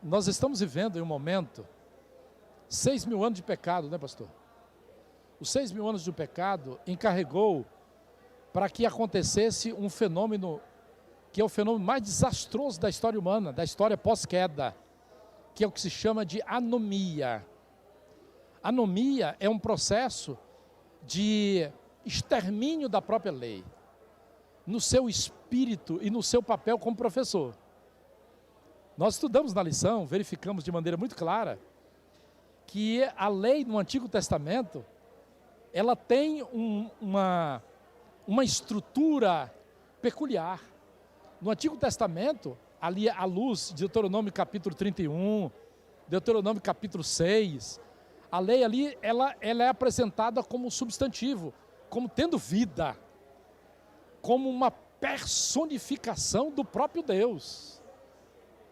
Nós estamos vivendo em um momento, 6.000 anos de pecado, né, pastor? Os 6.000 anos de pecado encarregou para que acontecesse um fenômeno que é o fenômeno mais desastroso da história humana, da história pós-queda, que é o que se chama de anomia. Anomia é um processo de extermínio da própria lei, no seu espírito e no seu papel como professor. Nós estudamos na lição, verificamos de maneira muito clara, que a lei no Antigo Testamento, ela tem uma estrutura peculiar. No Antigo Testamento, ali à luz de Deuteronômio capítulo 31, Deuteronômio capítulo 6, a lei ali, ela é apresentada como substantivo, como tendo vida, como uma personificação do próprio Deus.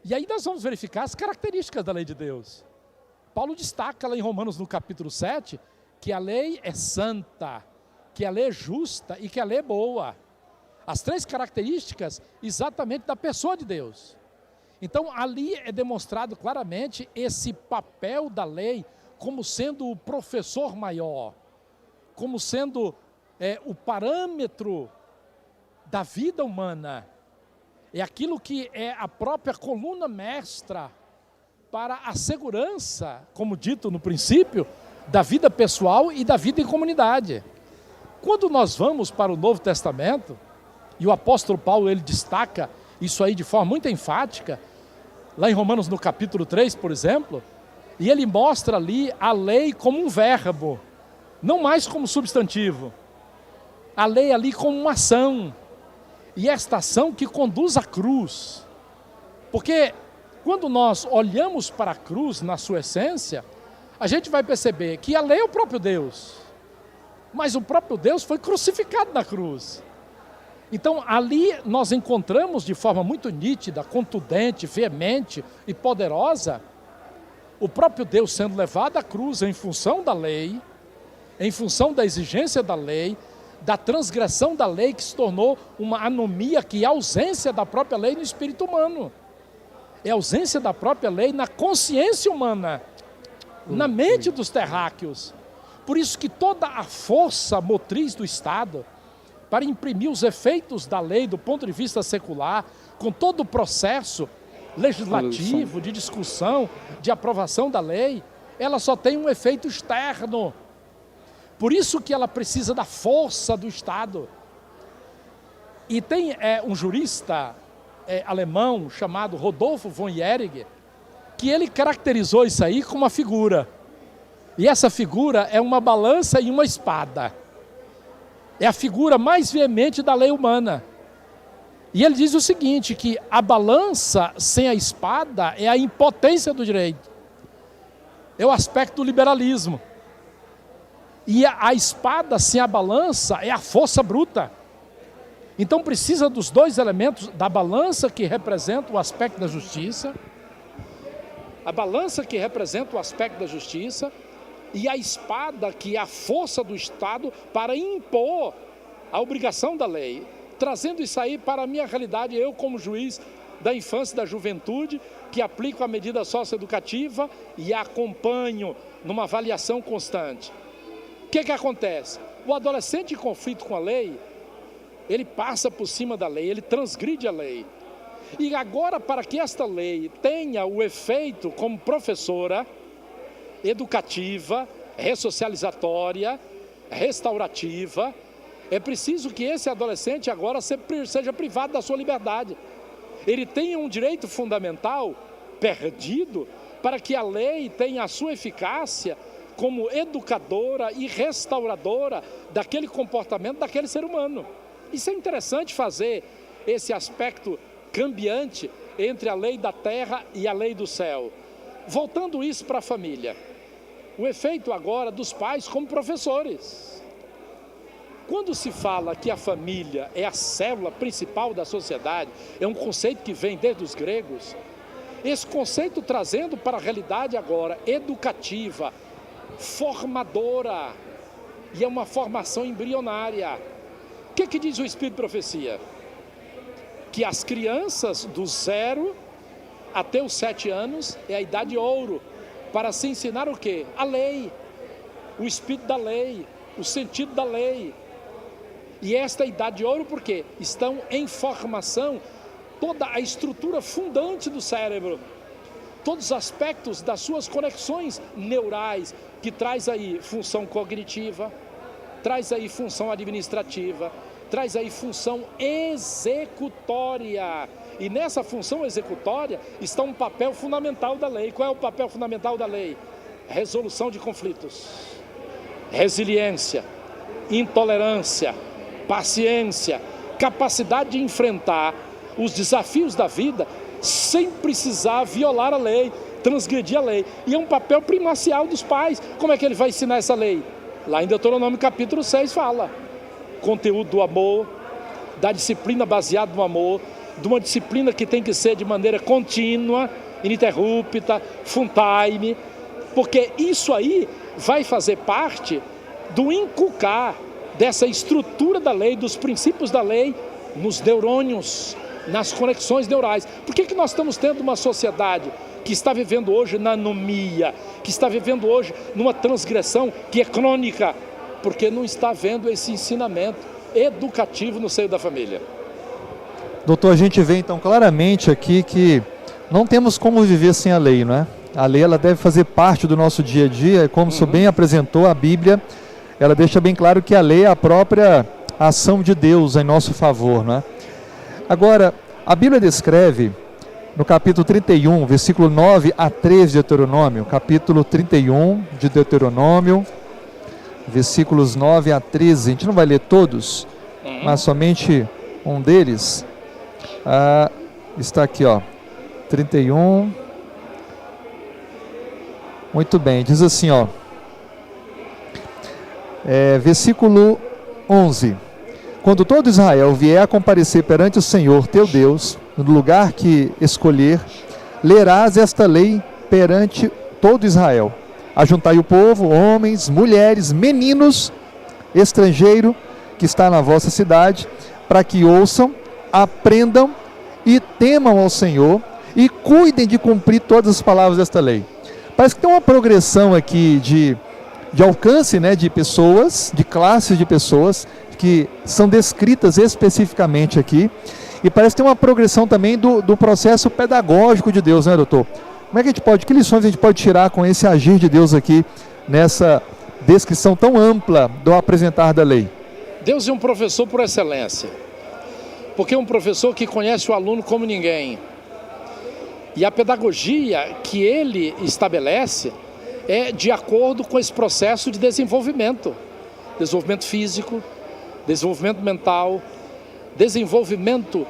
E aí nós vamos verificar as características da lei de Deus. Paulo destaca lá em Romanos no capítulo 7, que a lei é santa, que a lei é justa e que a lei é boa. As três características exatamente da pessoa de Deus. Então ali é demonstrado claramente esse papel da lei como sendo o professor maior, como sendo o parâmetro da vida humana. É aquilo que é a própria coluna mestra para a segurança, como dito no princípio, da vida pessoal e da vida em comunidade. Quando nós vamos para o Novo Testamento, e o apóstolo Paulo ele destaca isso aí de forma muito enfática, lá em Romanos no capítulo 3, por exemplo, e ele mostra ali a lei como um verbo, não mais como substantivo. A lei ali como uma ação, e esta ação que conduz à cruz. Porque quando nós olhamos para a cruz na sua essência, a gente vai perceber que a lei é o próprio Deus, mas o próprio Deus foi crucificado na cruz. Então ali nós encontramos de forma muito nítida, contundente, veemente e poderosa, o próprio Deus sendo levado à cruz em função da lei, em função da exigência da lei, da transgressão da lei que se tornou uma anomia, que é a ausência da própria lei no espírito humano. É a ausência da própria lei na consciência humana, na mente dos terráqueos. Por isso que toda a força motriz do Estado, para imprimir os efeitos da lei do ponto de vista secular, com todo o processo legislativo, de discussão, de aprovação da lei, ela só tem um efeito externo. Por isso que ela precisa da força do Estado. E tem um jurista alemão chamado Rodolfo von Jhering, que ele caracterizou isso aí como uma figura. E essa figura é uma balança e uma espada. É a figura mais veemente da lei humana. E ele diz o seguinte, que a balança sem a espada é a impotência do direito. É o aspecto do liberalismo. E a espada sem a balança é a força bruta. Então precisa dos dois elementos, da balança que representa o aspecto da justiça, a balança que representa o aspecto da justiça, e a espada que é a força do Estado para impor a obrigação da lei, trazendo isso aí para a minha realidade, eu como juiz da infância e da juventude, que aplico a medida socioeducativa e a acompanho numa avaliação constante. O que acontece? O adolescente em conflito com a lei, ele passa por cima da lei, ele transgride a lei. E agora, para que esta lei tenha o efeito como professora, educativa, ressocializatória, restaurativa, é preciso que esse adolescente agora seja privado da sua liberdade. Ele tenha um direito fundamental perdido para que a lei tenha a sua eficácia como educadora e restauradora daquele comportamento daquele ser humano. Isso é interessante fazer esse aspecto cambiante entre a lei da terra e a lei do céu. Voltando isso para a família. O efeito agora dos pais como professores. Quando se fala que a família é a célula principal da sociedade, é um conceito que vem desde os gregos, esse conceito trazendo para a realidade agora educativa, formadora, e é uma formação embrionária. O que diz o Espírito de Profecia? Que as crianças do 0 até os 7 anos é a idade de ouro, para se ensinar o quê? A lei, o espírito da lei, o sentido da lei. E esta é a idade de ouro porque estão em formação toda a estrutura fundante do cérebro, todos os aspectos das suas conexões neurais, que traz aí função cognitiva, traz aí função administrativa, traz aí função executória. E nessa função executória está um papel fundamental da lei. Qual é o papel fundamental da lei? Resolução de conflitos, resiliência, intolerância, paciência, capacidade de enfrentar os desafios da vida sem precisar violar a lei, transgredir a lei. E é um papel primacial dos pais. Como é que ele vai ensinar essa lei? Lá em Deuteronômio capítulo 6 fala: conteúdo do amor, da disciplina baseada no amor, de uma disciplina que tem que ser de maneira contínua, ininterrupta, full time, porque isso aí vai fazer parte do inculcar dessa estrutura da lei, dos princípios da lei, nos neurônios, nas conexões neurais. Por que nós estamos tendo uma sociedade que está vivendo hoje na anomia, que está vivendo hoje numa transgressão que é crônica? Porque não está havendo esse ensinamento educativo no seio da família. Doutor, a gente vê então claramente aqui que não temos como viver sem a lei, não é? A lei, ela deve fazer parte do nosso dia a dia, como o senhor bem apresentou, a Bíblia, ela deixa bem claro que a lei é a própria ação de Deus em nosso favor, não é? Agora, a Bíblia descreve, no capítulo 31, versículo 9 a 13 de Deuteronômio, capítulo 31 de Deuteronômio, versículos 9 a 13, a gente não vai ler todos, mas somente um deles, está aqui, ó, 31, muito bem, diz assim, ó, versículo 11: quando todo Israel vier a comparecer perante o Senhor teu Deus, no lugar que escolher, lerás esta lei perante todo Israel. Ajuntai o povo, homens, mulheres, meninos, estrangeiro que está na vossa cidade, para que ouçam, aprendam e temam ao Senhor e cuidem de cumprir todas as palavras desta lei. Parece que tem uma progressão aqui de alcance, né, de pessoas, de classes de pessoas que são descritas especificamente aqui, e parece que tem uma progressão também do processo pedagógico de Deus, né, doutor? Como é que a gente pode, que lições a gente pode tirar com esse agir de Deus aqui, nessa descrição tão ampla do apresentar da lei? Deus é um professor por excelência, porque é um professor que conhece o aluno como ninguém, e a pedagogia que ele estabelece é de acordo com esse processo de desenvolvimento físico, desenvolvimento mental, desenvolvimento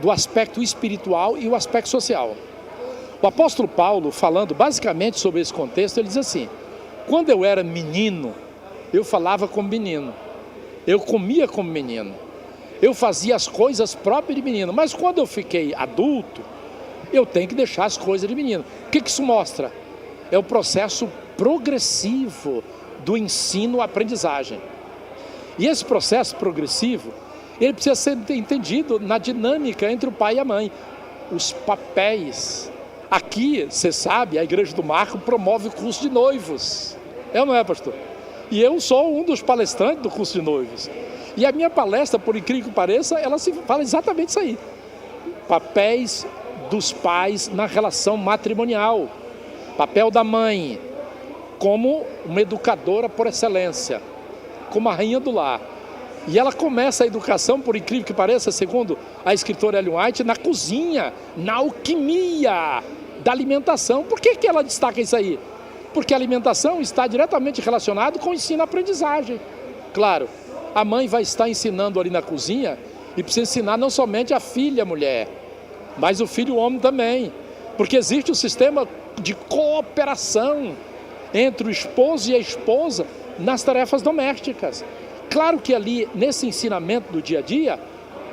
do aspecto espiritual e o aspecto social. O apóstolo Paulo, falando basicamente sobre esse contexto, ele diz assim: quando eu era menino, eu falava como menino, eu comia como menino, eu fazia as coisas próprias de menino, mas quando eu fiquei adulto, eu tenho que deixar as coisas de menino. O que isso mostra? É o processo progressivo do ensino-aprendizagem. E esse processo progressivo, ele precisa ser entendido na dinâmica entre o pai e a mãe. Os papéis. Aqui, você sabe, a Igreja do Marco promove o curso de noivos. É ou não é, pastor? E eu sou um dos palestrantes do curso de noivos. E a minha palestra, por incrível que pareça, ela se fala exatamente isso aí. Papéis dos pais na relação matrimonial. Papel da mãe, como uma educadora por excelência, como a rainha do lar. E ela começa a educação, por incrível que pareça, segundo a escritora Ellen White, na cozinha, na alquimia da alimentação. Por que ela destaca isso aí? Porque a alimentação está diretamente relacionada com o ensino-aprendizagem. Claro, a mãe vai estar ensinando ali na cozinha e precisa ensinar não somente a filha mulher, mas o filho homem também. Porque existe um sistema de cooperação entre o esposo e a esposa nas tarefas domésticas. Claro que ali, nesse ensinamento do dia a dia,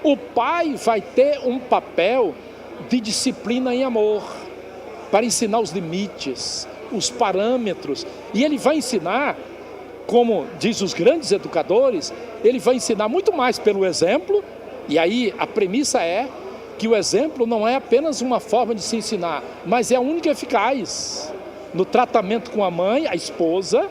o pai vai ter um papel de disciplina em amor, para ensinar os limites, os parâmetros, e ele vai ensinar, como diz os grandes educadores, ele vai ensinar muito mais pelo exemplo, e aí a premissa é que o exemplo não é apenas uma forma de se ensinar, mas é a única eficaz no tratamento com a mãe, a esposa,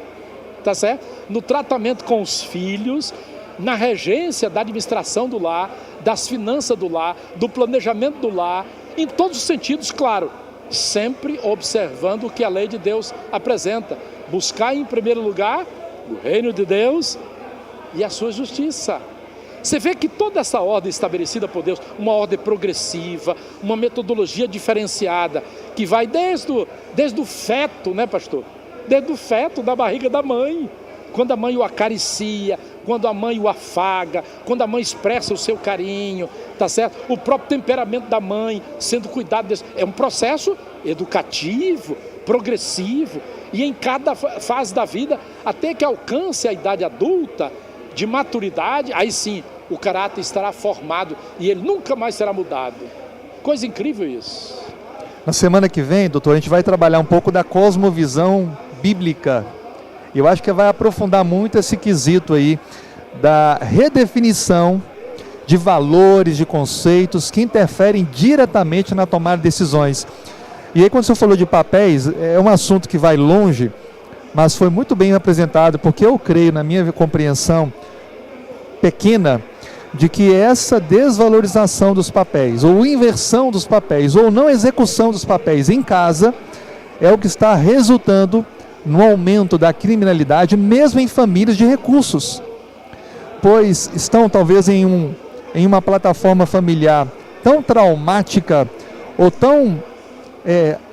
tá certo? No tratamento com os filhos, na regência da administração do lar, das finanças do lar, do planejamento do lar, em todos os sentidos, claro, sempre observando o que a lei de Deus apresenta. Buscar em primeiro lugar o reino de Deus e a sua justiça. Você vê que toda essa ordem estabelecida por Deus, uma ordem progressiva, uma metodologia diferenciada, que vai desde o feto, né, pastor? Desde o feto da barriga da mãe, quando a mãe o acaricia, quando a mãe o afaga, quando a mãe expressa o seu carinho, tá certo? O próprio temperamento da mãe sendo cuidado desse. É um processo educativo, progressivo, e em cada fase da vida, até que alcance a idade adulta, de maturidade, aí sim o caráter estará formado e ele nunca mais será mudado. Coisa incrível isso. Na semana que vem, doutor, a gente vai trabalhar um pouco da cosmovisão bíblica. Eu acho que vai aprofundar muito esse quesito aí da redefinição de valores, de conceitos que interferem diretamente na tomada de decisões. E aí, quando você falou de papéis, é um assunto que vai longe, mas foi muito bem apresentado, porque eu creio, na minha compreensão pequena, de que essa desvalorização dos papéis, ou inversão dos papéis, ou não execução dos papéis em casa, é o que está resultando no aumento da criminalidade, mesmo em famílias de recursos, pois estão talvez em uma plataforma familiar tão traumática, ou tão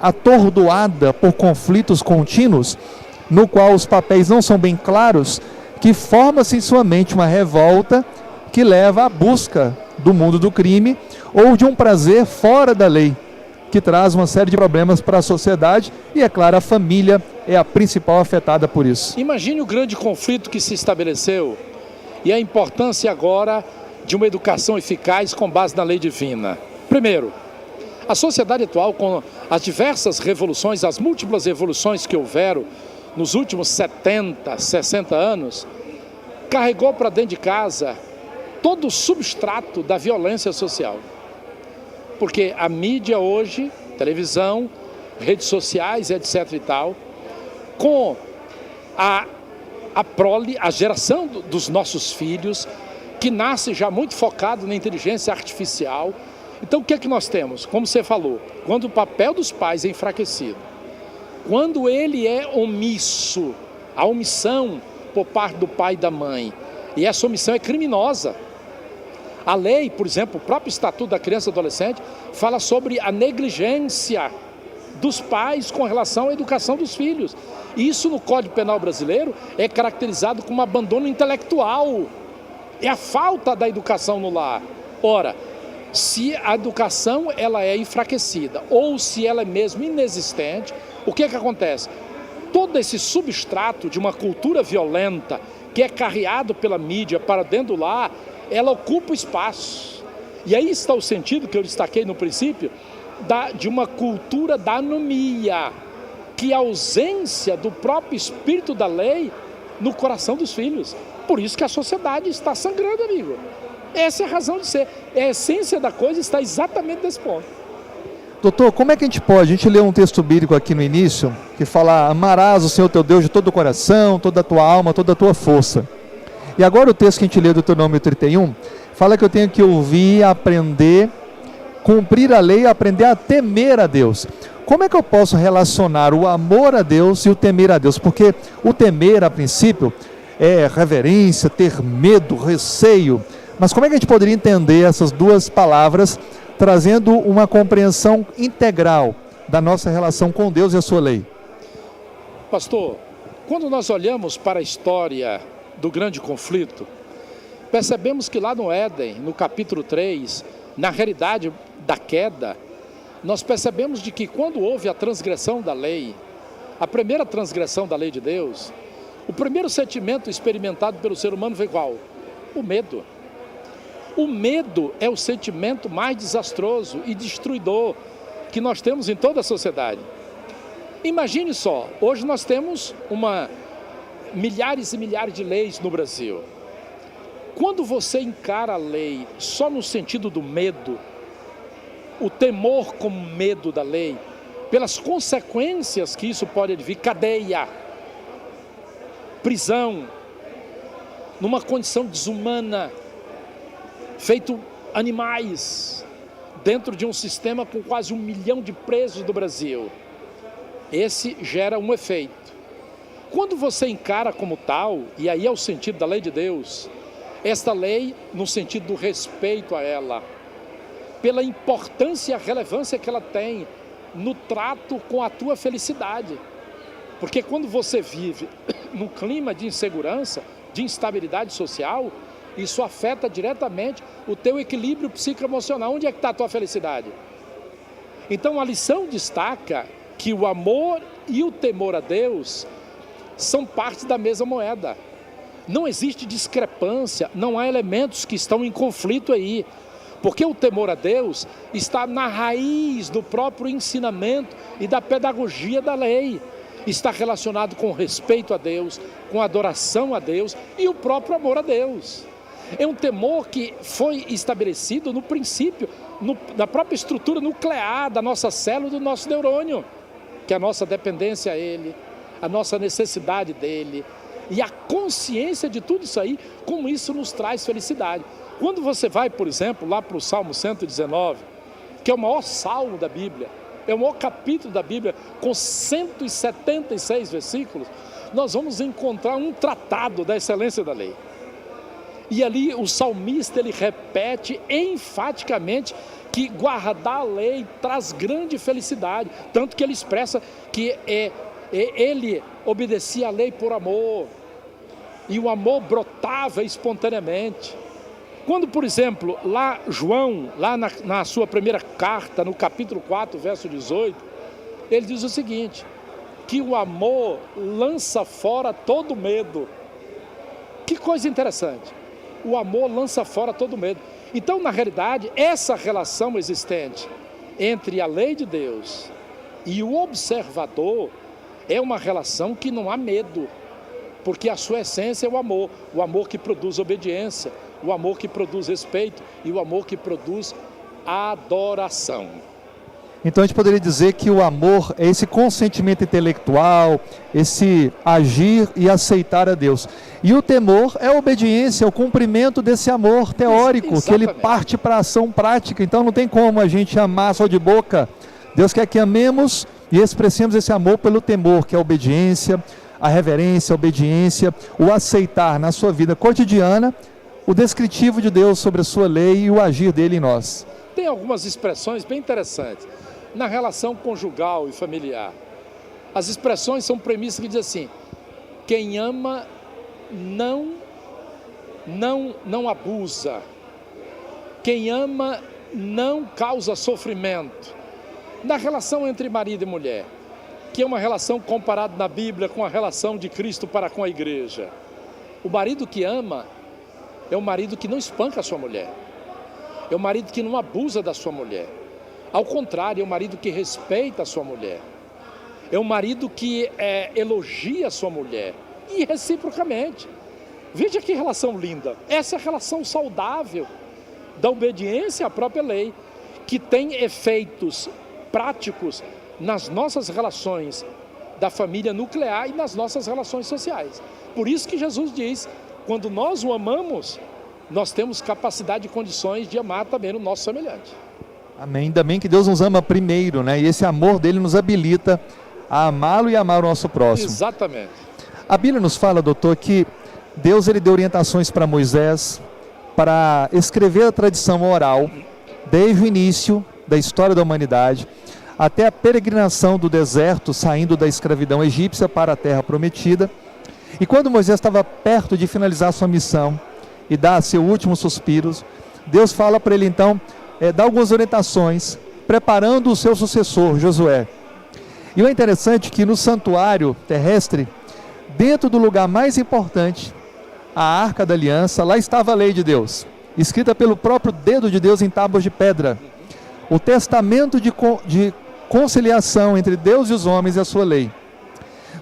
atordoada por conflitos contínuos, no qual os papéis não são bem claros, que forma-se em sua mente uma revolta que leva à busca do mundo do crime ou de um prazer fora da lei, que traz uma série de problemas para a sociedade e, é claro, a família é a principal afetada por isso. Imagine o grande conflito que se estabeleceu e a importância agora de uma educação eficaz com base na lei divina. Primeiro, a sociedade atual, com as diversas revoluções, as múltiplas revoluções que houveram nos últimos 70, 60 anos, carregou para dentro de casa todo o substrato da violência social. Porque a mídia hoje, televisão, redes sociais, etc. e tal, com a prole, a geração dos nossos filhos, que nasce já muito focado na inteligência artificial. Então o que é que nós temos? Como você falou, quando o papel dos pais é enfraquecido, quando ele é omisso, a omissão por parte do pai e da mãe, e essa omissão é criminosa. A lei, por exemplo, o próprio Estatuto da Criança e Adolescente, fala sobre a negligência dos pais com relação à educação dos filhos. E isso no Código Penal brasileiro é caracterizado como abandono intelectual. É a falta da educação no lar. Ora, se a educação ela é enfraquecida ou se ela é mesmo inexistente, o que é que acontece? Todo esse substrato de uma cultura violenta que é carreado pela mídia para dentro do lar, ela ocupa o espaço. E aí está o sentido que eu destaquei no princípio, de uma cultura da anomia, que é a ausência do próprio espírito da lei no coração dos filhos. Por isso que a sociedade está sangrando, amigo. Essa é a razão de ser. A essência da coisa está exatamente nesse ponto. Doutor, como é que a gente lê um texto bíblico aqui no início, que fala: amarás o Senhor teu Deus de todo o coração, toda a tua alma, toda a tua força. E agora o texto que a gente lê do Deuteronômio 31, fala que eu tenho que ouvir, aprender, cumprir a lei e aprender a temer a Deus. Como é que eu posso relacionar o amor a Deus e o temer a Deus? Porque o temer, a princípio, é reverência, ter medo, receio. Mas como é que a gente poderia entender essas duas palavras, trazendo uma compreensão integral da nossa relação com Deus e a sua lei? Pastor, quando nós olhamos para a história do grande conflito, percebemos que lá no Éden, no capítulo 3, na realidade da queda, nós percebemos de que quando houve a transgressão da lei, a primeira transgressão da lei de Deus, o primeiro sentimento experimentado pelo ser humano foi qual? O medo. O medo é o sentimento mais desastroso e destruidor que nós temos em toda a sociedade. Imagine só, hoje nós temos milhares e milhares de leis no Brasil. Quando você encara a lei só no sentido do medo, o temor como medo da lei, pelas consequências que isso pode advir, cadeia, prisão, numa condição desumana, feito animais, dentro de um sistema com quase 1 milhão de presos do Brasil. Esse gera um efeito. Quando você encara como tal, e aí é o sentido da lei de Deus, esta lei no sentido do respeito a ela, pela importância e a relevância que ela tem no trato com a tua felicidade. Porque quando você vive num clima de insegurança, de instabilidade social, isso afeta diretamente o teu equilíbrio psicoemocional. Onde é que está a tua felicidade? Então a lição destaca que o amor e o temor a Deus são parte da mesma moeda. Não existe discrepância, não há elementos que estão em conflito aí. Porque o temor a Deus está na raiz do próprio ensinamento e da pedagogia da lei. Está relacionado com o respeito a Deus, com a adoração a Deus e o próprio amor a Deus. É um temor que foi estabelecido no princípio, na própria estrutura nuclear da nossa célula, do nosso neurônio, que é a nossa dependência a Ele, a nossa necessidade dEle, e a consciência de tudo isso aí, como isso nos traz felicidade. Quando você vai, por exemplo, lá para o Salmo 119, que é o maior salmo da Bíblia, é o maior capítulo da Bíblia, com 176 versículos, nós vamos encontrar um tratado da excelência da lei. E ali o salmista, ele repete enfaticamente que guardar a lei traz grande felicidade, tanto que ele expressa que ele obedecia a lei por amor, e o amor brotava espontaneamente. Quando, por exemplo, lá João, lá na sua primeira carta, no capítulo 4, verso 18, ele diz o seguinte, que o amor lança fora todo medo. Que coisa interessante. O amor lança fora todo medo. Então, na realidade, essa relação existente entre a lei de Deus e o observador é uma relação que não há medo, porque a sua essência é o amor que produz obediência, o amor que produz respeito e o amor que produz adoração. Então a gente poderia dizer que o amor é esse consentimento intelectual, esse agir e aceitar a Deus. E o temor é a obediência, é o cumprimento desse amor teórico, Exatamente. que ele parte para a ação prática. Então não tem como a gente amar só de boca. Deus quer que amemos e expressemos esse amor pelo temor, que é a obediência, a reverência, a obediência, o aceitar na sua vida cotidiana o descritivo de Deus sobre a sua lei e o agir dele em nós. Tem algumas expressões bem interessantes na relação conjugal e familiar. As expressões são premissas que dizem assim: quem ama não abusa, quem ama não causa sofrimento. Na relação entre marido e mulher, que é uma relação comparada na Bíblia com a relação de Cristo para com a igreja, o marido que ama é o marido que não espanca a sua mulher, é o marido que não abusa da sua mulher. Ao contrário, é o marido que respeita a sua mulher, é o marido que elogia a sua mulher, e reciprocamente. Veja que relação linda. Essa é a relação saudável da obediência à própria lei, que tem efeitos práticos nas nossas relações da família nuclear e nas nossas relações sociais. Por isso que Jesus diz, quando nós o amamos, nós temos capacidade e condições de amar também o nosso semelhante. Amém. Ainda bem que Deus nos ama primeiro, né? E esse amor dele nos habilita a amá-lo e amar o nosso próximo. Exatamente. A Bíblia nos fala, doutor, que Deus ele deu orientações para Moisés para escrever a tradição oral desde o início da história da humanidade até a peregrinação do deserto, saindo da escravidão egípcia para a terra prometida. E quando Moisés estava perto de finalizar sua missão e dar seu último suspiro, Deus fala para ele então, dar algumas orientações, preparando o seu sucessor, Josué. E o interessante é que no santuário terrestre, dentro do lugar mais importante, a Arca da Aliança, lá estava a lei de Deus, escrita pelo próprio dedo de Deus em tábuas de pedra. O testamento de conciliação entre Deus e os homens e a sua lei.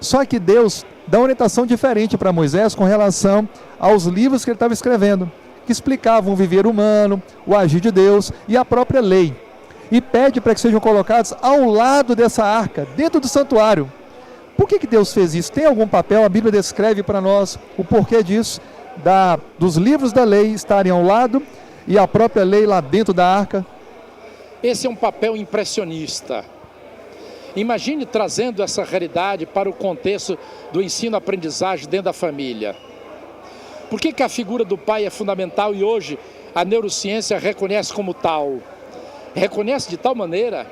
Só que Deus dá uma orientação diferente para Moisés com relação aos livros que ele estava escrevendo, que explicavam o viver humano, o agir de Deus e a própria lei. e pede para que sejam colocados ao lado dessa arca, dentro do santuário. Por que Deus fez isso? Tem algum papel? A Bíblia descreve para nós o porquê disso, dos livros da lei estarem ao lado e a própria lei lá dentro da arca. Esse é um papel impressionista. Imagine trazendo essa realidade para o contexto do ensino-aprendizagem dentro da família. Por que a figura do pai é fundamental e hoje a neurociência reconhece como tal? Reconhece de tal maneira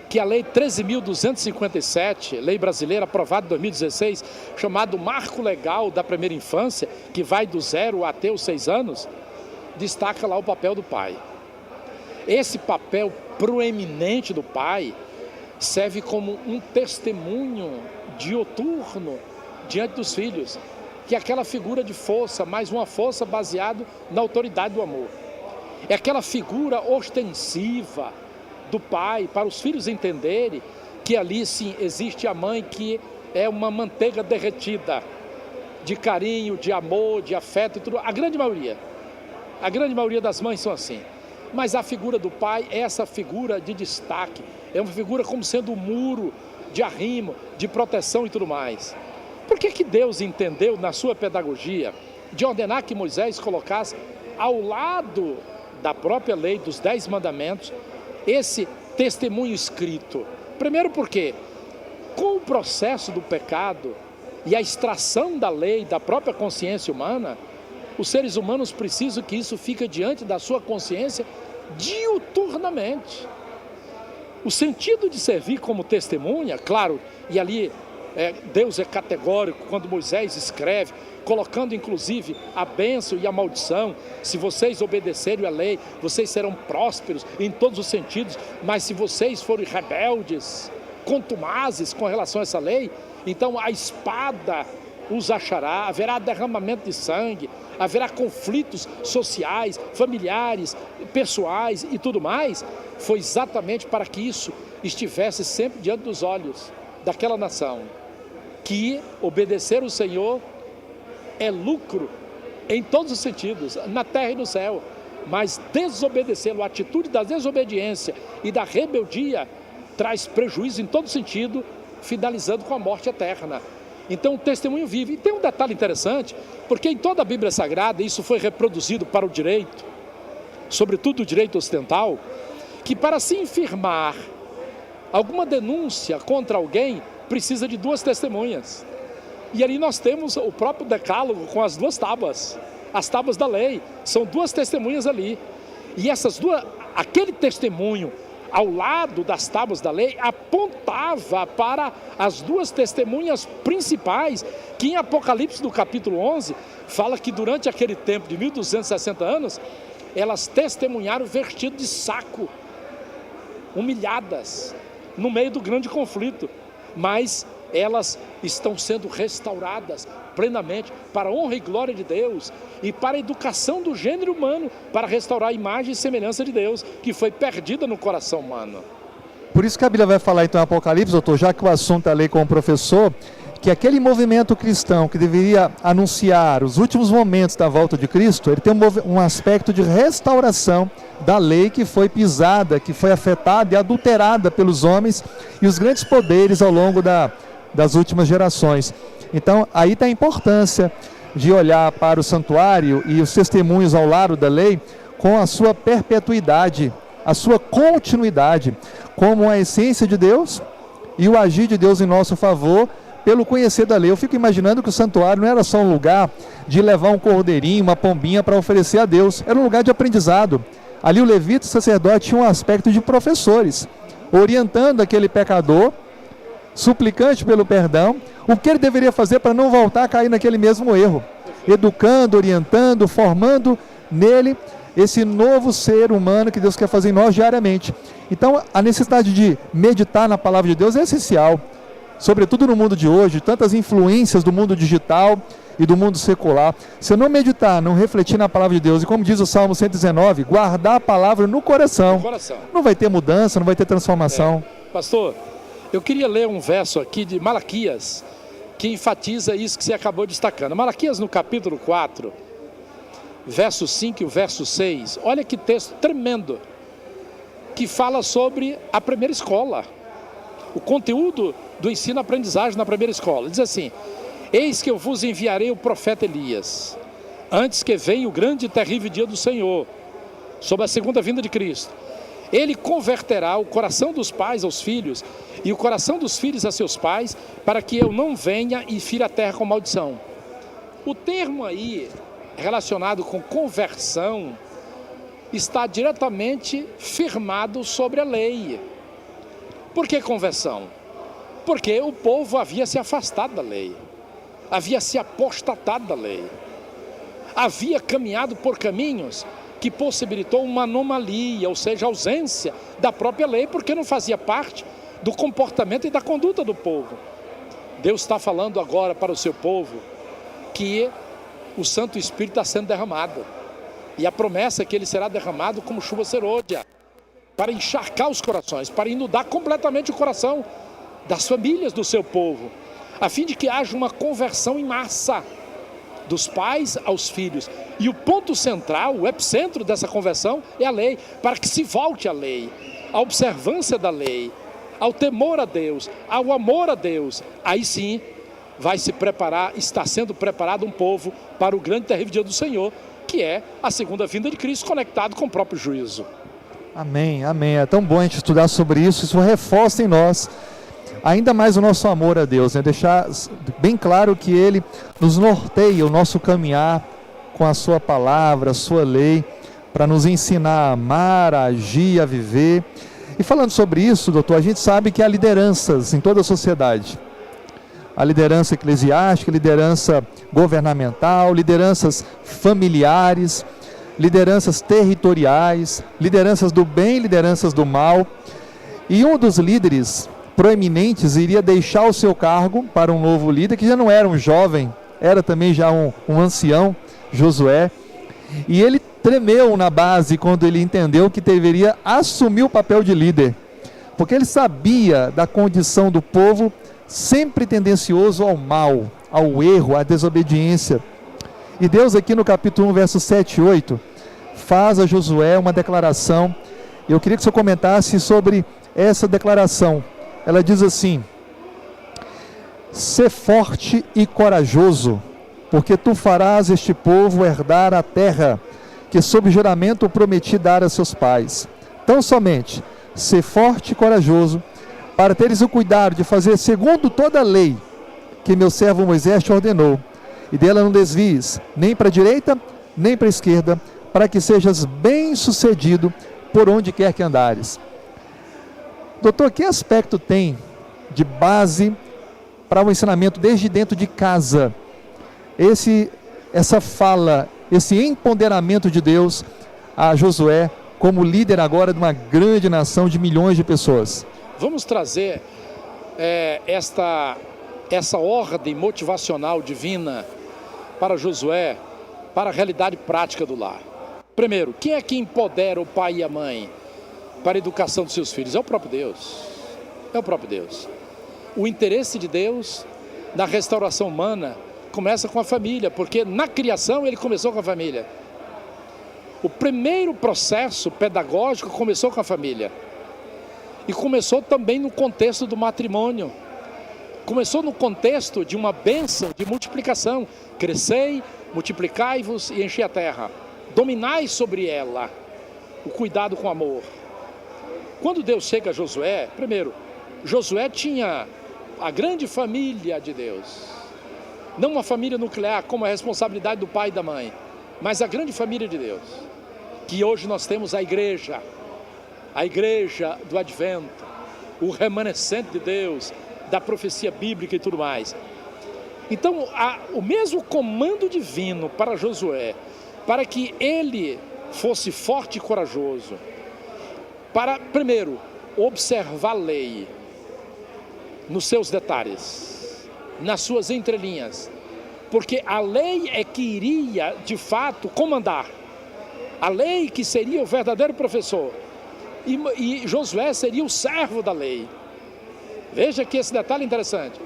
que a Lei 13.257, lei brasileira aprovada em 2016, chamado Marco Legal da Primeira Infância, que vai do 0 até os 6 anos, destaca lá o papel do pai. Esse papel proeminente do pai serve como um testemunho dioturno diante dos filhos, que é aquela figura de força, mas uma força baseada na autoridade do amor. É aquela figura ostensiva do pai, para os filhos entenderem que ali sim existe a mãe que é uma manteiga derretida, de carinho, de amor, de afeto e tudo. A grande maioria das mães são assim. Mas a figura do pai é essa figura de destaque, é uma figura como sendo um muro de arrimo, de proteção e tudo mais. Por que Deus entendeu na sua pedagogia de ordenar que Moisés colocasse ao lado da própria lei dos 10 mandamentos esse testemunho escrito? Primeiro porque, com o processo do pecado e a extração da lei da própria consciência humana, os seres humanos precisam que isso fique diante da sua consciência diuturnamente. O sentido de servir como testemunha, claro, e ali Deus é categórico quando Moisés escreve, colocando inclusive a bênção e a maldição. Se vocês obedecerem a lei, vocês serão prósperos em todos os sentidos, mas se vocês forem rebeldes, contumazes com relação a essa lei, então a espada os achará, haverá derramamento de sangue, haverá conflitos sociais, familiares, pessoais e tudo mais. Foi exatamente para que isso estivesse sempre diante dos olhos daquela nação, que obedecer o Senhor é lucro em todos os sentidos, na terra e no céu, mas desobedecê-lo, a atitude da desobediência e da rebeldia traz prejuízo em todo sentido, finalizando com a morte eterna. Então o testemunho vive. E tem um detalhe interessante, porque em toda a Bíblia Sagrada isso foi reproduzido para o direito, sobretudo o direito ocidental, que para se infirmar alguma denúncia contra alguém precisa de 2 testemunhas. E ali nós temos o próprio decálogo com as 2 tábuas, as tábuas da lei, são 2 testemunhas ali. E essas 2, aquele testemunho ao lado das tábuas da lei apontava para as 2 testemunhas principais, que em Apocalipse do capítulo 11 fala que durante aquele tempo de 1260 anos elas testemunharam vestido de saco, humilhadas no meio do grande conflito, mas elas estão sendo restauradas plenamente para a honra e glória de Deus e para a educação do gênero humano, para restaurar a imagem e semelhança de Deus que foi perdida no coração humano. Por isso que a Bíblia vai falar então em Apocalipse, doutor, já que o assunto é lei com o professor, que aquele movimento cristão que deveria anunciar os últimos momentos da volta de Cristo, ele tem um aspecto de restauração da lei que foi pisada, que foi afetada e adulterada pelos homens e os grandes poderes ao longo das últimas gerações. Então aí está a importância de olhar para o santuário e os testemunhos ao lado da lei com a sua perpetuidade, a sua continuidade, como a essência de Deus e o agir de Deus em nosso favor pelo conhecer da lei. Eu fico imaginando que o santuário não era só um lugar de levar um cordeirinho, uma pombinha para oferecer a Deus, era um lugar de aprendizado. Ali o levita e o sacerdote tinham um aspecto de professores, orientando aquele pecador, suplicante pelo perdão, o que ele deveria fazer para não voltar a cair naquele mesmo erro, educando, orientando, formando nele esse novo ser humano que Deus quer fazer em nós diariamente. Então a necessidade de meditar na palavra de Deus é essencial, sobretudo no mundo de hoje, tantas influências do mundo digital e do mundo secular. Se eu não meditar, não refletir na palavra de Deus, e como diz o Salmo 119, guardar a palavra no coração, não vai ter mudança, não vai ter transformação. Pastor, eu queria ler um verso aqui de Malaquias, que enfatiza isso que você acabou destacando. Malaquias no capítulo 4, verso 5 e o verso 6, olha que texto tremendo. que fala sobre a primeira escola, o conteúdo do ensino-aprendizagem na primeira escola. Diz assim: eis que eu vos enviarei o profeta Elias, antes que venha o grande e terrível dia do Senhor, sobre a segunda vinda de Cristo. Ele converterá o coração dos pais aos filhos e o coração dos filhos a seus pais, para que eu não venha e fira a terra com maldição. O termo aí, relacionado com conversão, está diretamente firmado sobre a lei. Por que conversão? Porque o povo havia se afastado da lei, havia se apostatado da lei, havia caminhado por caminhos que possibilitou uma anomalia, ou seja, a ausência da própria lei, porque não fazia parte do comportamento e da conduta do povo. Deus está falando agora para o seu povo que o Santo Espírito está sendo derramado, e a promessa é que ele será derramado como chuva serôdia, para encharcar os corações, para inundar completamente o coração das famílias do seu povo, a fim de que haja uma conversão em massa, dos pais aos filhos. E o ponto central, o epicentro dessa conversão é a lei, para que se volte à lei, à observância da lei, ao temor a Deus, ao amor a Deus. Aí sim vai se preparar, está sendo preparado um povo para o grande e terrível dia do Senhor, que é a segunda vinda de Cristo, conectado com o próprio juízo. Amém, amém. É tão bom a gente estudar sobre isso. Isso reforça em nós ainda mais o nosso amor a Deus, né? Deixar bem claro que Ele nos norteia o nosso caminhar com a sua palavra, a sua lei, para nos ensinar a amar, a agir, a viver. E falando sobre isso, doutor, a gente sabe que há lideranças em toda a sociedade. A liderança eclesiástica, liderança governamental, lideranças familiares, lideranças territoriais, lideranças do bem, lideranças do mal. E um dos líderes proeminentes iria deixar o seu cargo para um novo líder, que já não era um jovem, era também já um ancião, Josué. E ele tremeu na base quando ele entendeu que deveria assumir o papel de líder, porque ele sabia da condição do povo sempre tendencioso ao mal, ao erro, à desobediência. E Deus aqui no capítulo 1, versos 7 e 8, faz a Josué uma declaração. Eu queria que o senhor comentasse sobre essa declaração. Ela diz assim: sê forte e corajoso, porque tu farás este povo herdar a terra, que sob juramento prometi dar a seus pais. Tão somente, sê forte e corajoso, para teres o cuidado de fazer segundo toda a lei que meu servo Moisés te ordenou, e dela não desvies, nem para a direita, nem para a esquerda, para que sejas bem sucedido por onde quer que andares. Doutor, que aspecto tem de base para o ensinamento desde dentro de casa? Essa fala, esse empoderamento de Deus a Josué como líder agora de uma grande nação de milhões de pessoas. Vamos trazer essa ordem motivacional divina para Josué, para a realidade prática do lar. Primeiro, quem é que empodera o pai e a mãe para a educação dos seus filhos? É o próprio Deus. É o próprio Deus. O interesse de Deus na restauração humana começa com a família, porque na criação ele começou com a família. O primeiro processo pedagógico começou com a família. E começou também no contexto do matrimônio. Começou no contexto de uma bênção de multiplicação. Crescei, multiplicai-vos e enchei a terra. Dominai sobre ela. O cuidado com amor. Quando Deus chega a Josué, primeiro, Josué tinha a grande família de Deus. Não uma família nuclear como a responsabilidade do pai e da mãe, mas a grande família de Deus. Que hoje nós temos a igreja do advento, o remanescente de Deus, da profecia bíblica e tudo mais. Então, o mesmo comando divino para Josué, para que ele fosse forte e corajoso, para, primeiro, observar a lei nos seus detalhes, nas suas entrelinhas, porque a lei é que iria, de fato, comandar, a lei que seria o verdadeiro professor, e Josué seria o servo da lei. Veja que esse detalhe é interessante.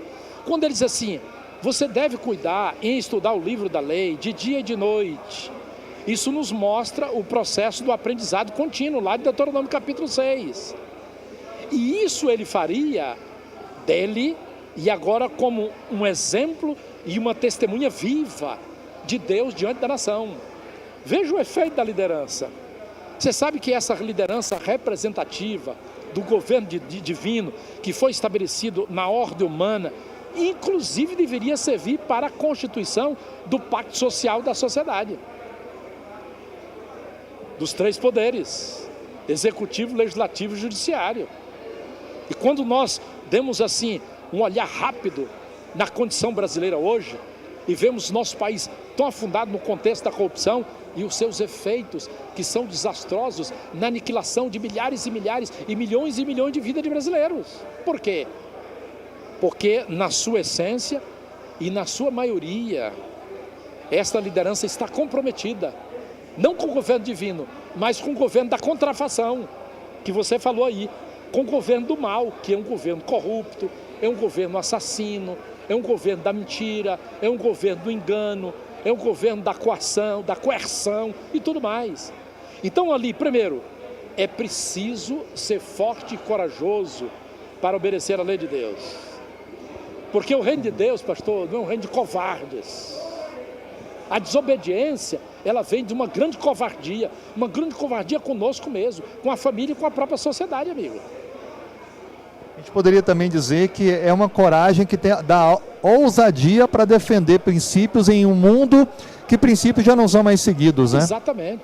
Quando ele diz assim: você deve cuidar em estudar o livro da lei de dia e de noite, Isso nos mostra o processo do aprendizado contínuo, lá de Deuteronômio capítulo 6. E isso ele faria dele, e agora como um exemplo e uma testemunha viva de Deus diante da nação. Veja o efeito da liderança. Você sabe que essa liderança representativa do governo divino, que foi estabelecido na ordem humana, inclusive deveria servir para a constituição do pacto social da sociedade. Dos três poderes, executivo, legislativo e judiciário. E quando nós demos assim um olhar rápido na condição brasileira hoje, e vemos nosso país tão afundado no contexto da corrupção e os seus efeitos, que são desastrosos na aniquilação de milhares e milhares e milhões de vidas de brasileiros. Por quê? Porque na sua essência e na sua maioria, esta liderança está comprometida, não com o governo divino, mas com o governo da contrafação, que você falou aí, com o governo do mal, que é um governo corrupto, é um governo assassino, é um governo da mentira, é um governo do engano, é um governo da coerção e tudo mais. Então ali, primeiro, é preciso ser forte e corajoso para obedecer a lei de Deus. Porque o reino de Deus, pastor, não é um reino de covardes. A desobediência, ela vem de uma grande covardia conosco mesmo, com a família e com a própria sociedade, amigo. A gente poderia também dizer que é uma coragem que dá ousadia para defender princípios em um mundo que princípios já não são mais seguidos, né? Exatamente.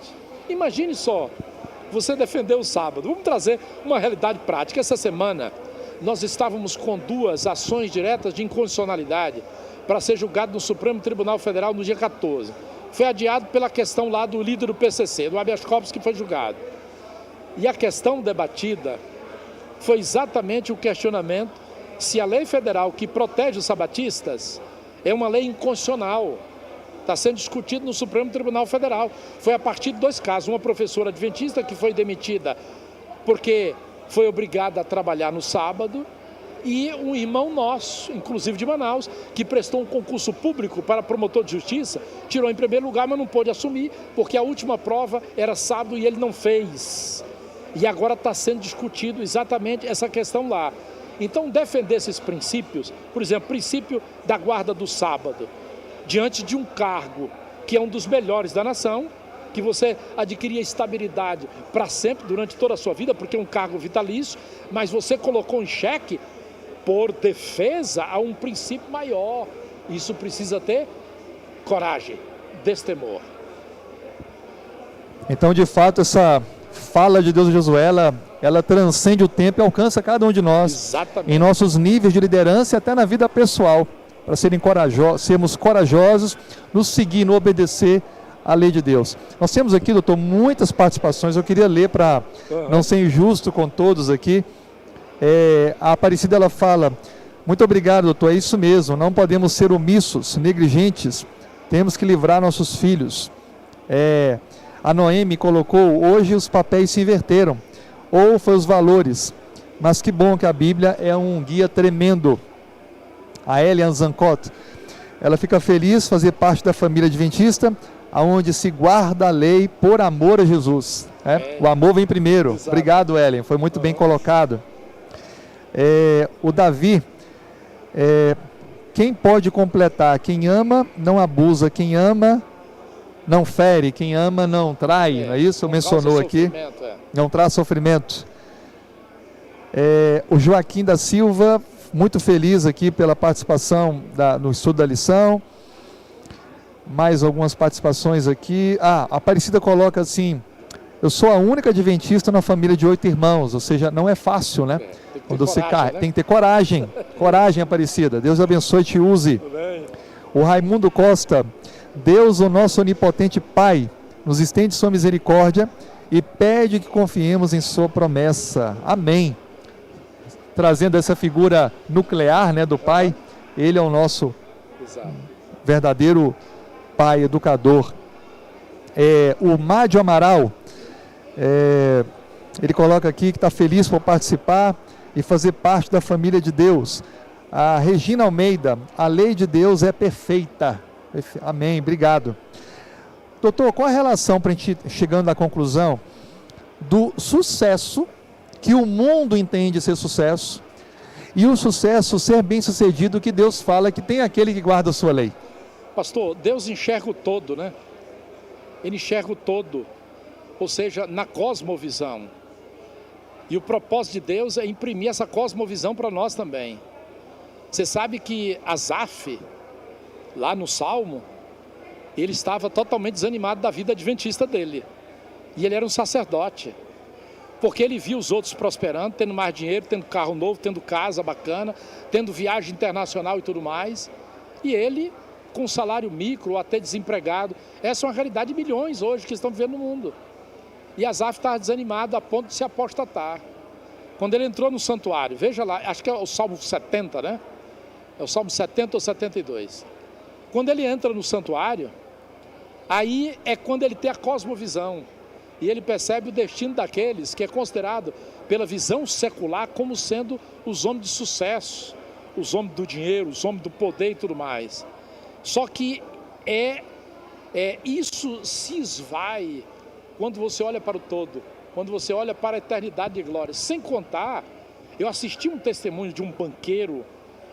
Imagine só, você defender o sábado. Vamos trazer uma realidade prática. Essa semana, nós estávamos com 2 ações diretas de inconstitucionalidade para ser julgado no Supremo Tribunal Federal no dia 14. Foi adiado pela questão lá do líder do PCC, do habeas corpus, que foi julgado. E a questão debatida foi exatamente o questionamento se a lei federal que protege os sabatistas é uma lei inconstitucional. Está sendo discutido no Supremo Tribunal Federal. Foi a partir de 2 casos. Uma professora adventista que foi demitida porque foi obrigada a trabalhar no sábado, e um irmão nosso, inclusive de Manaus, que prestou um concurso público para promotor de justiça, tirou em primeiro lugar, mas não pôde assumir, porque a última prova era sábado e ele não fez. E agora está sendo discutido exatamente essa questão lá. Então, defender esses princípios, por exemplo, princípio da guarda do sábado, diante de um cargo que é um dos melhores da nação, que você adquiria estabilidade para sempre, durante toda a sua vida, porque é um cargo vitalício, mas você colocou em xeque por defesa a um princípio maior. Isso precisa ter coragem, destemor. Então, de fato, essa fala de Deus de Josué, ela transcende o tempo e alcança cada um de nós. Exatamente. Em nossos níveis de liderança e até na vida pessoal, para sermos corajosos, nos seguir, no obedecer à lei de Deus. Nós temos aqui, doutor, muitas participações. Eu queria ler para não ser injusto com todos aqui. A Aparecida, ela fala: muito obrigado, doutor, é isso mesmo, não podemos ser omissos, negligentes, temos que livrar nossos filhos. A Noemi colocou: hoje os papéis se inverteram, ou foi os valores, mas que bom que a Bíblia é um guia tremendo. A Elian Zancott, ela fica feliz fazer parte da família adventista, onde se guarda a lei por amor a Jesus. O amor vem primeiro. Exato. Obrigado, Elian, foi muito bem colocado. O Davi, quem pode completar? Quem ama não abusa, quem ama não fere, quem ama não trai, não é isso? Eu mencionou aqui. Não traz sofrimento. O Joaquim da Silva, muito feliz aqui pela participação no estudo da lição. Mais algumas participações aqui. A Aparecida coloca assim: eu sou a única adventista na família de 8 irmãos, ou seja, não é fácil, né? Quando você cai, né? Tem que ter coragem. Coragem, Aparecida. Deus abençoe e te use. O Raimundo Costa: Deus, o nosso onipotente Pai, nos estende sua misericórdia e pede que confiemos em sua promessa. Amém. Trazendo essa figura nuclear, né, do Pai, ele é o nosso verdadeiro Pai, educador. O Mádio Amaral, ele coloca aqui que está feliz por participar e fazer parte da família de Deus. A Regina Almeida: a lei de Deus é perfeita. Amém, obrigado. Doutor, qual a relação, para a gente chegando à conclusão, do sucesso, que o mundo entende ser sucesso, e o sucesso ser bem sucedido que Deus fala que tem aquele que guarda a sua lei? Pastor, Deus enxerga o todo, né? Ele enxerga o todo, ou seja, na cosmovisão. E o propósito de Deus é imprimir essa cosmovisão para nós também. Você sabe que Asaf, lá no Salmo, ele estava totalmente desanimado da vida adventista dele. E ele era um sacerdote. Porque ele viu os outros prosperando, tendo mais dinheiro, tendo carro novo, tendo casa bacana, tendo viagem internacional e tudo mais. E ele, com um salário micro ou até desempregado. Essa é uma realidade de milhões hoje que estão vivendo no mundo. E Asaf estava desanimado a ponto de se apostatar. Quando ele entrou no santuário, veja lá, acho que é o Salmo 70, né? É o Salmo 70 ou 72. Quando ele entra no santuário, aí é quando ele tem a cosmovisão. E ele percebe o destino daqueles que é considerado pela visão secular como sendo os homens de sucesso, os homens do dinheiro, os homens do poder e tudo mais. Só que isso se esvai quando você olha para o todo, quando você olha para a eternidade de glória. Sem contar, eu assisti um testemunho de um banqueiro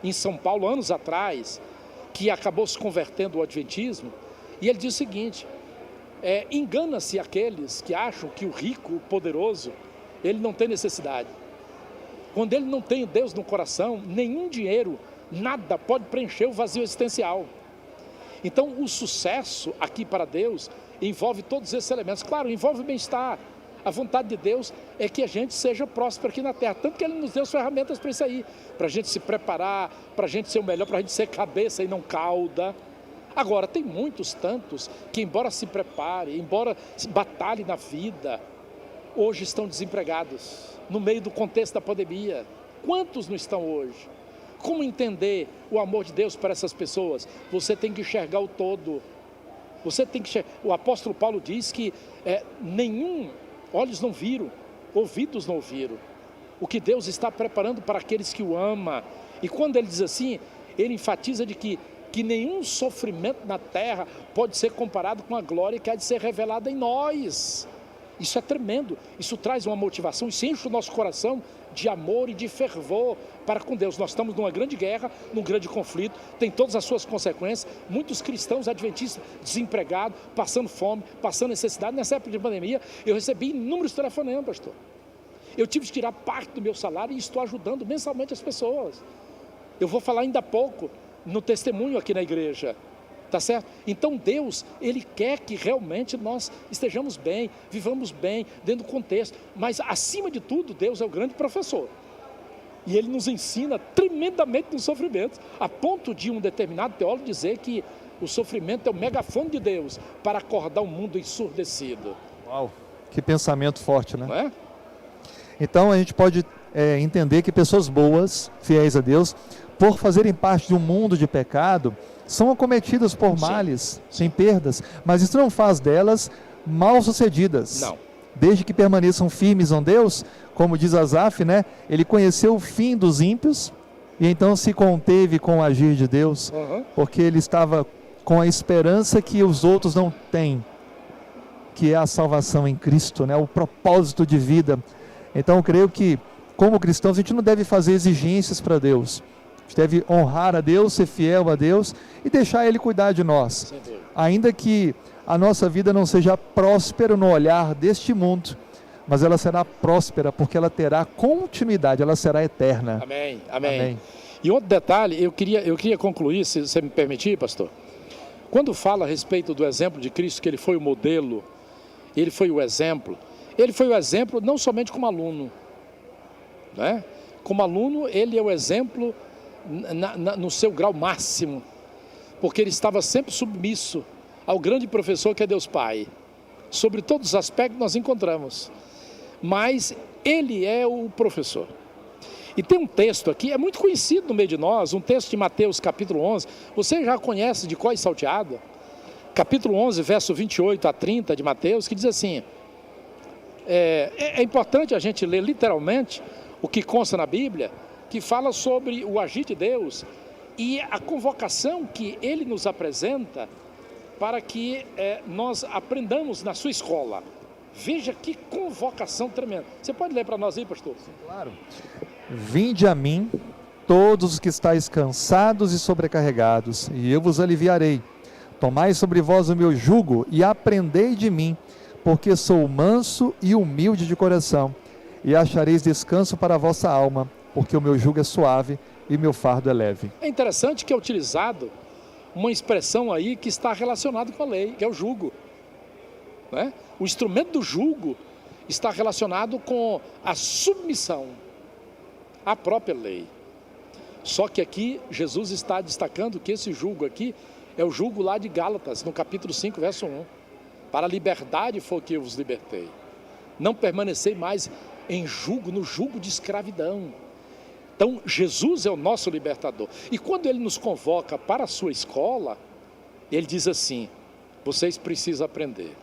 em São Paulo, anos atrás, que acabou se convertendo ao adventismo, e ele diz o seguinte: engana-se aqueles que acham que o rico, o poderoso, ele não tem necessidade. Quando ele não tem Deus no coração, nenhum dinheiro, nada pode preencher o vazio existencial. Então o sucesso aqui para Deus envolve todos esses elementos. Claro, envolve o bem-estar. A vontade de Deus é que a gente seja próspero aqui na terra, tanto que Ele nos deu as ferramentas para isso aí, para a gente se preparar, para a gente ser o melhor, para a gente ser cabeça e não cauda. Agora, tem muitos tantos que, embora se preparem, embora batalhem na vida, hoje estão desempregados, no meio do contexto da pandemia. Quantos não estão hoje? Como entender o amor de Deus para essas pessoas? Você tem que enxergar o todo. Você tem que enxergar. O apóstolo Paulo diz que olhos não viram, ouvidos não ouviram o que Deus está preparando para aqueles que o amam. E quando ele diz assim, ele enfatiza de que nenhum sofrimento na terra pode ser comparado com a glória que há de ser revelada em nós. Isso é tremendo, isso traz uma motivação, isso enche o nosso coração de amor e de fervor para com Deus. Nós estamos numa grande guerra, num grande conflito, tem todas as suas consequências. Muitos cristãos adventistas desempregados, passando fome, passando necessidade. Nessa época de pandemia, eu recebi inúmeros telefonemas, pastor. Eu tive que tirar parte do meu salário e estou ajudando mensalmente as pessoas. Eu vou falar ainda há pouco no testemunho aqui na igreja, tá certo? Então Deus, Ele quer que realmente nós estejamos bem, vivamos bem, dentro do contexto, mas acima de tudo, Deus é o grande professor, e Ele nos ensina tremendamente nos sofrimentos, a ponto de um determinado teólogo dizer que o sofrimento é o megafone de Deus para acordar um mundo ensurdecido. Uau, que pensamento forte, né? Não é? Então a gente pode entender que pessoas boas, fiéis a Deus, por fazerem parte de um mundo de pecado, são acometidas por males, sem perdas, mas isso não faz delas mal-sucedidas. Não. Desde que permaneçam firmes em Deus, como diz Asaf, né? Ele conheceu o fim dos ímpios e então se conteve com o agir de Deus, porque ele estava com a esperança que os outros não têm, que é a salvação em Cristo, né? O propósito de vida. Então eu creio que, como cristãos, a gente não deve fazer exigências para Deus. A gente deve honrar a Deus, ser fiel a Deus e deixar Ele cuidar de nós. Ainda que a nossa vida não seja próspera no olhar deste mundo, mas ela será próspera porque ela terá continuidade, ela será eterna. Amém, amém. Amém. E outro detalhe, eu queria concluir, se você me permitir, pastor. Quando fala a respeito do exemplo de Cristo, que Ele foi o modelo, Ele foi o exemplo não somente como aluno, né? Como aluno, Ele é o exemplo no seu grau máximo, porque Ele estava sempre submisso ao grande professor que é Deus Pai. Sobre todos os aspectos nós encontramos, mas Ele é o professor. E tem um texto aqui, é muito conhecido no meio de nós, um texto de Mateus capítulo 11, você já conhece de cor e salteado, capítulo 11, verso 28 a 30 de Mateus, que diz assim, é importante a gente ler literalmente o que consta na Bíblia, que fala sobre o agir de Deus e a convocação que Ele nos apresenta para que nós aprendamos na sua escola. Veja que convocação tremenda. Você pode ler para nós aí, pastor? Sim, claro. Vinde a mim, todos os que estáis cansados e sobrecarregados, e eu vos aliviarei. Tomai sobre vós o meu jugo e aprendei de mim, porque sou manso e humilde de coração, e achareis descanso para a vossa alma, porque o meu jugo é suave e meu fardo é leve. É interessante que é utilizado uma expressão aí que está relacionada com a lei, que é o jugo. Né? O instrumento do jugo está relacionado com a submissão à própria lei. Só que aqui Jesus está destacando que esse jugo aqui é o jugo lá de Gálatas, no capítulo 5, verso 1. Para a liberdade foi que eu vos libertei. Não permanecei mais em jugo, no jugo de escravidão. Então, Jesus é o nosso libertador. E quando Ele nos convoca para a sua escola, Ele diz assim, vocês precisam aprender.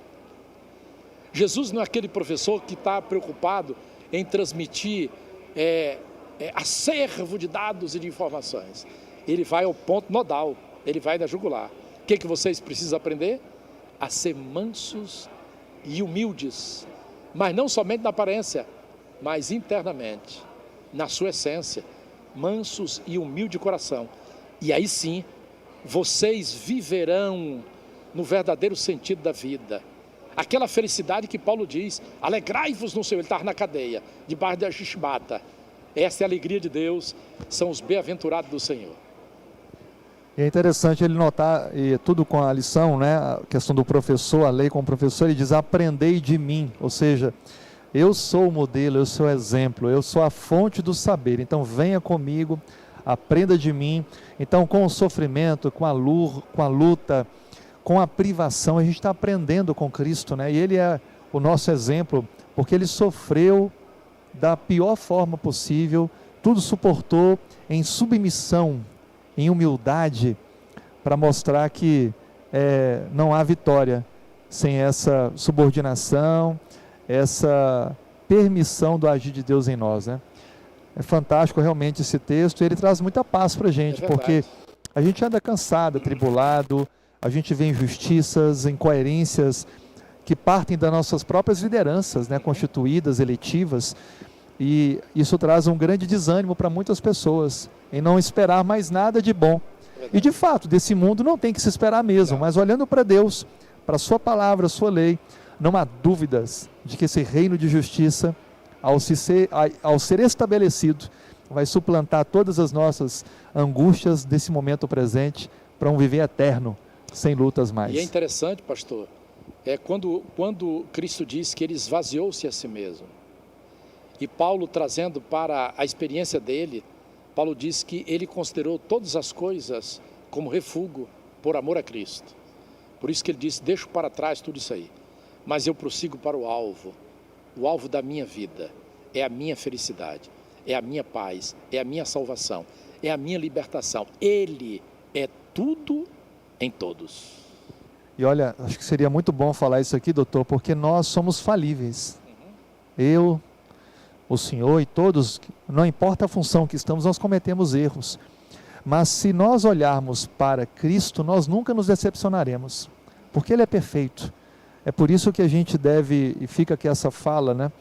Jesus não é aquele professor que está preocupado em transmitir acervo de dados e de informações. Ele vai ao ponto nodal, ele vai da jugular. O que vocês precisam aprender? A ser mansos e humildes, mas não somente na aparência, mas internamente, na sua essência, mansos e humildes de coração. E aí sim, vocês viverão no verdadeiro sentido da vida. Aquela felicidade que Paulo diz, alegrai-vos no Senhor, ele estava na cadeia, debaixo da chismata. Essa é a alegria de Deus, são os bem-aventurados do Senhor. É interessante ele notar, e tudo com a lição, né, a questão do professor, a lei com o professor, ele diz, aprendei de mim, ou seja, eu sou o modelo, eu sou o exemplo, eu sou a fonte do saber, então venha comigo, aprenda de mim. Então com o sofrimento, com a luta, com a privação, a gente está aprendendo com Cristo, né? E Ele é o nosso exemplo, porque Ele sofreu da pior forma possível, tudo suportou em submissão, em humildade, para mostrar que não há vitória sem essa subordinação, essa permissão do agir de Deus em nós, né? É fantástico realmente esse texto, ele traz muita paz para a gente, porque a gente anda cansado, atribulado, a gente vê injustiças, incoerências que partem das nossas próprias lideranças, né, constituídas, eletivas, e isso traz um grande desânimo para muitas pessoas, em não esperar mais nada de bom. E de fato, desse mundo não tem que se esperar mesmo, mas olhando para Deus, para a sua palavra, a sua lei, não há dúvidas de que esse reino de justiça, ao ser estabelecido, vai suplantar todas as nossas angústias desse momento presente para um viver eterno, sem lutas mais. E é interessante, pastor, quando Cristo diz que Ele esvaziou-se a si mesmo, e Paulo trazendo para a experiência dele, Paulo diz que ele considerou todas as coisas como refúgio por amor a Cristo. Por isso que ele disse, deixo para trás tudo isso aí, mas eu prossigo para o alvo da minha vida, é a minha felicidade, é a minha paz, é a minha salvação, é a minha libertação. Ele é tudo em todos. E olha, acho que seria muito bom falar isso aqui, doutor, porque nós somos falíveis. Eu, o senhor e todos, não importa a função que estamos, nós cometemos erros. Mas se nós olharmos para Cristo, nós nunca nos decepcionaremos, porque Ele é perfeito. É por isso que a gente deve, e fica aqui essa fala, né?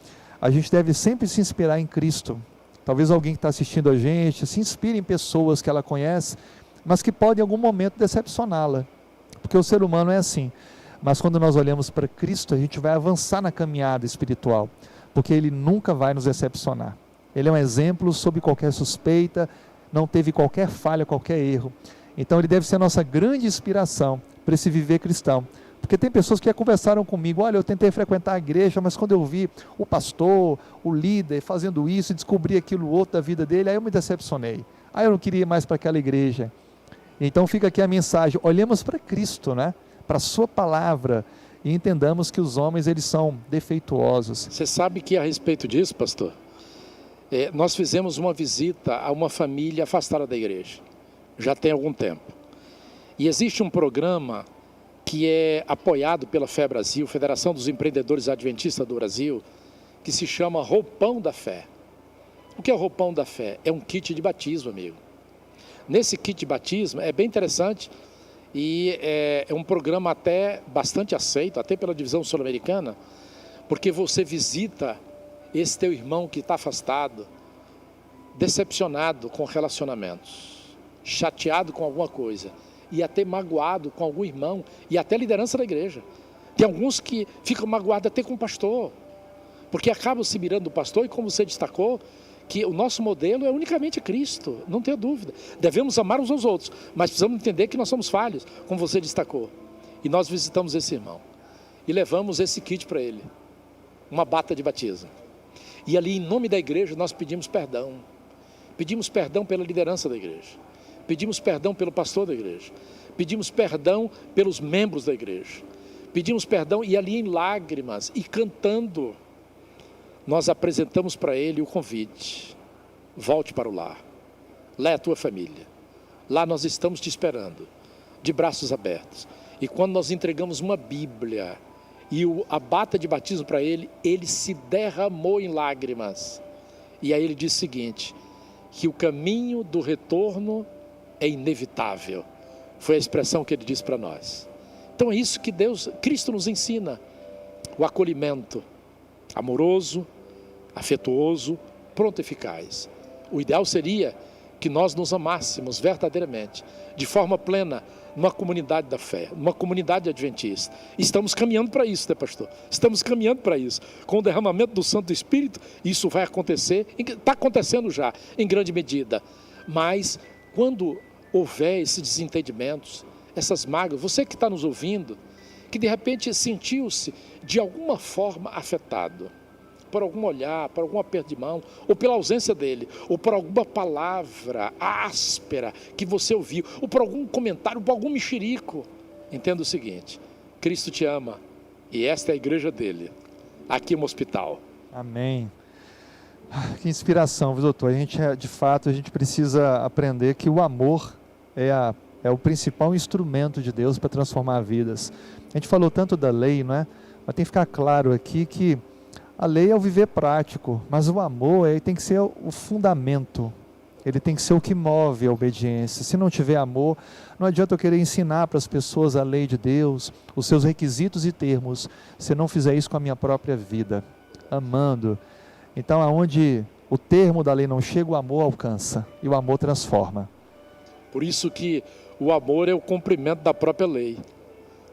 A gente deve sempre se inspirar em Cristo. Talvez alguém que está assistindo a gente se inspire em pessoas que ela conhece, mas que podem em algum momento decepcioná-la, porque o ser humano é assim. Mas quando nós olhamos para Cristo, a gente vai avançar na caminhada espiritual, porque Ele nunca vai nos decepcionar. Ele é um exemplo sob qualquer suspeita, não teve qualquer falha, qualquer erro. Então Ele deve ser a nossa grande inspiração para esse viver cristão. Porque tem pessoas que já conversaram comigo, olha, eu tentei frequentar a igreja, mas quando eu vi o pastor, o líder fazendo isso e descobri aquilo outro da vida dele, aí eu me decepcionei. Aí eu não queria ir mais para aquela igreja. Então fica aqui a mensagem, olhemos para Cristo, né? Para a sua palavra, e entendamos que os homens, eles são defeituosos. Você sabe que a respeito disso, pastor, nós fizemos uma visita a uma família afastada da igreja, já tem algum tempo. E existe um programa que é apoiado pela Fé Brasil, Federação dos Empreendedores Adventistas do Brasil, que se chama Roupão da Fé. O que é o Roupão da Fé? É um kit de batismo, amigo. Nesse kit de batismo, é bem interessante, E é um programa até bastante aceito, até pela divisão sul-americana, porque você visita esse teu irmão que está afastado, decepcionado com relacionamentos, chateado com alguma coisa, e até magoado com algum irmão, e até liderança da igreja. Tem alguns que ficam magoados até com o pastor, porque acabam se mirando do pastor, e como você destacou, que o nosso modelo é unicamente Cristo, não tenha dúvida. Devemos amar uns aos outros, mas precisamos entender que nós somos falhos, como você destacou. E nós visitamos esse irmão, e levamos esse kit para ele, uma bata de batismo. E ali, em nome da igreja, nós pedimos perdão. Pedimos perdão pela liderança da igreja. Pedimos perdão pelo pastor da igreja. Pedimos perdão pelos membros da igreja. Pedimos perdão e ali em lágrimas e cantando, nós apresentamos para ele o convite. Volte para o lar. Lá é a tua família. Lá nós estamos te esperando, de braços abertos. E quando nós entregamos uma Bíblia e a bata de batismo para ele, ele se derramou em lágrimas. E aí ele disse o seguinte, que o caminho do retorno é inevitável. Foi a expressão que ele disse para nós. Então é isso que Cristo nos ensina. O acolhimento amoroso, afetuoso, pronto e eficaz. O ideal seria que nós nos amássemos verdadeiramente, de forma plena, numa comunidade da fé, numa comunidade adventista. Estamos caminhando para isso, né, pastor? Estamos caminhando para isso. Com o derramamento do Santo Espírito, isso vai acontecer, está acontecendo já, em grande medida. Mas, quando houver esses desentendimentos, essas mágoas, você que está nos ouvindo, que de repente sentiu-se de alguma forma afetado, por algum olhar, por algum aperto de mão, ou pela ausência dele, ou por alguma palavra áspera que você ouviu, ou por algum comentário, por algum mexerico. Entenda o seguinte, Cristo te ama, e esta é a igreja dele, aqui no hospital. Amém. Que inspiração, viu, doutor? De fato, a gente precisa aprender que o amor é o principal instrumento de Deus para transformar vidas. A gente falou tanto da lei, não é? Mas tem que ficar claro aqui que a lei é o viver prático, mas o amor tem que ser o fundamento. Ele tem que ser o que move a obediência. Se não tiver amor, não adianta eu querer ensinar para as pessoas a lei de Deus, os seus requisitos e termos, se eu não fizer isso com a minha própria vida, amando. Então, aonde o termo da lei não chega, o amor alcança, e o amor transforma. Por isso que o amor é o cumprimento da própria lei,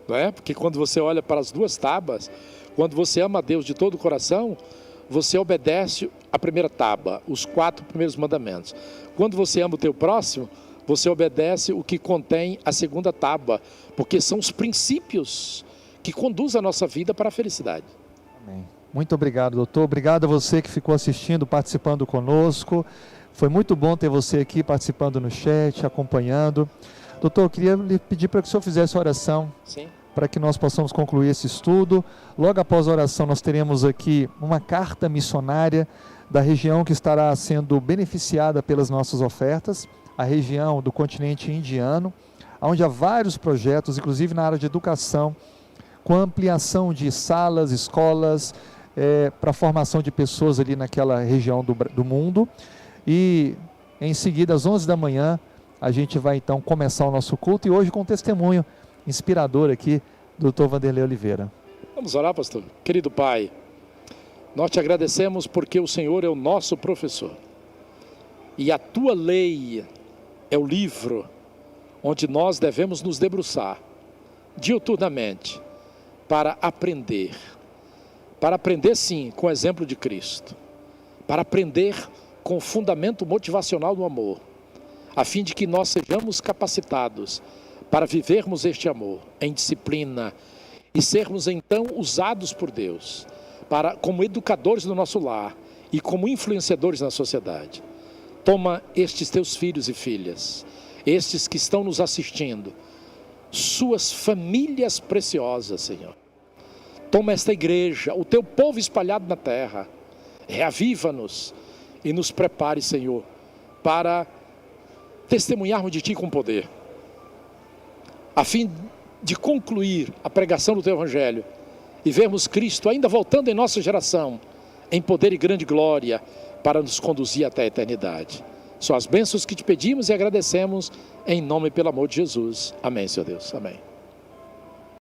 não é? Porque quando você olha para as duas tábuas, quando você ama a Deus de todo o coração, você obedece a primeira tábua, os 4 primeiros mandamentos. Quando você ama o teu próximo, você obedece o que contém a segunda tábua, porque são os princípios que conduzem a nossa vida para a felicidade. Amém. Muito obrigado, doutor. Obrigado a você que ficou assistindo, participando conosco. Foi muito bom ter você aqui participando no chat, acompanhando. Doutor, eu queria lhe pedir para que o senhor fizesse a oração. Sim. Para que nós possamos concluir esse estudo. Logo após a oração, nós teremos aqui uma carta missionária da região que estará sendo beneficiada pelas nossas ofertas, a região do continente indiano, onde há vários projetos, inclusive na área de educação, com ampliação de salas, escolas, para a formação de pessoas ali naquela região do mundo. E em seguida, às 11 da manhã, a gente vai então começar o nosso culto, e hoje com um testemunho inspirador aqui, Dr. Vanderlei Oliveira. Vamos orar, pastor. Querido Pai, nós te agradecemos porque o Senhor é o nosso professor. E a tua lei é o livro onde nós devemos nos debruçar diuturnamente para aprender. Para aprender, sim, com o exemplo de Cristo. Para aprender com o fundamento motivacional do amor, a fim de que nós sejamos capacitados para vivermos este amor em disciplina e sermos então usados por Deus como educadores do nosso lar e como influenciadores na sociedade. Toma estes teus filhos e filhas, estes que estão nos assistindo, suas famílias preciosas, Senhor. Toma esta igreja, o teu povo espalhado na terra, reaviva-nos e nos prepare, Senhor, para testemunharmos de Ti com poder, a fim de concluir a pregação do Teu Evangelho e vermos Cristo ainda voltando em nossa geração, em poder e grande glória, para nos conduzir até a eternidade. São as bênçãos que te pedimos e agradecemos em nome e pelo amor de Jesus. Amém, Senhor Deus. Amém.